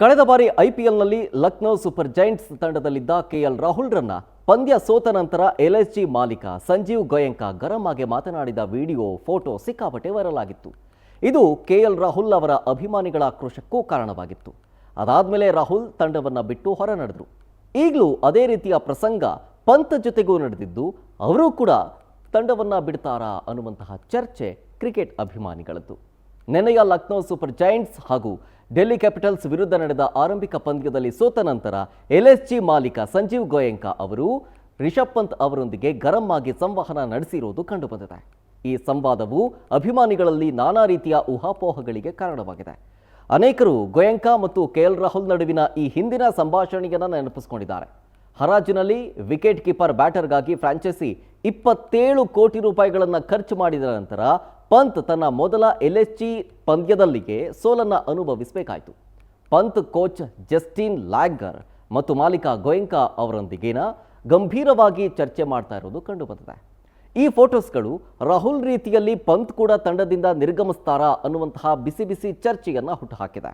ಕಳೆದ ಬಾರಿ ಐಪಿಎಲ್ನಲ್ಲಿ Lucknow super Giants ತಂಡದಲ್ಲಿದ್ದ KL ರಾಹುಲ್ರನ್ನ ಪಂದ್ಯ ಸೋತ ನಂತರ ಎಲ್ಎಸ್ಜಿ ಮಾಲೀಕ ಸಂಜೀವ್ ಗೋಯಂಕಾ ಗರಂ ಆಗಿ ಮಾತನಾಡಿದ ವಿಡಿಯೋ ಫೋಟೋ ಸಿಕ್ಕಾಪಟ್ಟೆ ವೈರಲ್ ಆಗಿತ್ತು. ಇದು ಕೆಎಲ್ ರಾಹುಲ್ ಅವರ ಅಭಿಮಾನಿಗಳ ಆಕ್ರೋಶಕ್ಕೂ ಕಾರಣವಾಗಿತ್ತು. ಅದಾದ್ಮೇಲೆ ರಾಹುಲ್ ತಂಡವನ್ನ ಬಿಟ್ಟು ಹೊರ ನಡೆದರು. ಈಗಲೂ ಅದೇ ರೀತಿಯ ಪ್ರಸಂಗ ಪಂತ್ ಜೊತೆಗೂ ನಡೆದಿದ್ದು ಅವರೂ ಕೂಡ ತಂಡವನ್ನ ಬಿಡ್ತಾರಾ ಅನ್ನುವಂತಹ ಚರ್ಚೆ ಕ್ರಿಕೆಟ್ ಅಭಿಮಾನಿಗಳದ್ದು. ನೆನೆಯ ಲಕ್ನೋ ಸೂಪರ್ ಜೈಂಟ್ಸ್ ಹಾಗೂ ಡೆಲ್ಲಿ ಕ್ಯಾಪಿಟಲ್ಸ್ ವಿರುದ್ಧ ನಡೆದ ಆರಂಭಿಕ ಪಂದ್ಯದಲ್ಲಿ ಸೋತ ನಂತರ ಎಲ್ಎಸ್ಜಿ ಮಾಲೀಕ ಸಂಜೀವ್ ಗೋಯಂಕಾ ಅವರು ರಿಷಬ್ ಪಂತ್ ಅವರೊಂದಿಗೆ ಗರಂ ಆಗಿ ಸಂವಹನ ನಡೆಸಿರುವುದು ಕಂಡುಬಂದಿದೆ. ಈ ಸಂವಾದವು ಅಭಿಮಾನಿಗಳಲ್ಲಿ ನಾನಾ ರೀತಿಯ ಊಹಾಪೋಹಗಳಿಗೆ ಕಾರಣವಾಗಿದೆ. ಅನೇಕರು ಗೋಯಂಕಾ ಮತ್ತು ಕೆಎಲ್ ರಾಹುಲ್ ನಡುವಿನ ಈ ಹಿಂದಿನ ಸಂಭಾಷಣೆಯನ್ನು ನೆನಪಿಸಿಕೊಂಡಿದ್ದಾರೆ. ಹರಾಜಿನಲ್ಲಿ ವಿಕೆಟ್ ಕೀಪರ್ ಬ್ಯಾಟರ್ಗಾಗಿ ಫ್ರಾಂಚೈಸಿ 27 ಕೋಟಿ ರೂಪಾಯಿಗಳನ್ನು ಖರ್ಚು ಮಾಡಿದ ನಂತರ ಪಂತ್ ತನ್ನ ಮೊದಲ ಎಲ್ಎಸ್ಜಿ ಪಂದ್ಯದಲ್ಲಿಗೆ ಸೋಲನ್ನು ಅನುಭವಿಸಬೇಕಾಯಿತು. ಪಂತ್ ಕೋಚ್ ಜಸ್ಟಿನ್ ಲ್ಯಾಗರ್ ಮತ್ತು ಮಾಲೀಕ ಗೋಯಂಕಾ ಅವರೊಂದಿಗಿನ ಗಂಭೀರವಾಗಿ ಚರ್ಚೆ ಮಾಡ್ತಾ ಇರೋದು ಕಂಡುಬಂದಿದೆ. ಈ ಫೋಟೋಸ್ಗಳು ರಾಹುಲ್ ರೀತಿಯಲ್ಲಿ ಪಂತ್ ಕೂಡ ತಂಡದಿಂದ ನಿರ್ಗಮಿಸ್ತಾರಾ ಅನ್ನುವಂತಹ ಬಿಸಿ ಬಿಸಿ ಚರ್ಚೆಯನ್ನು ಹುಟ್ಟುಹಾಕಿದೆ.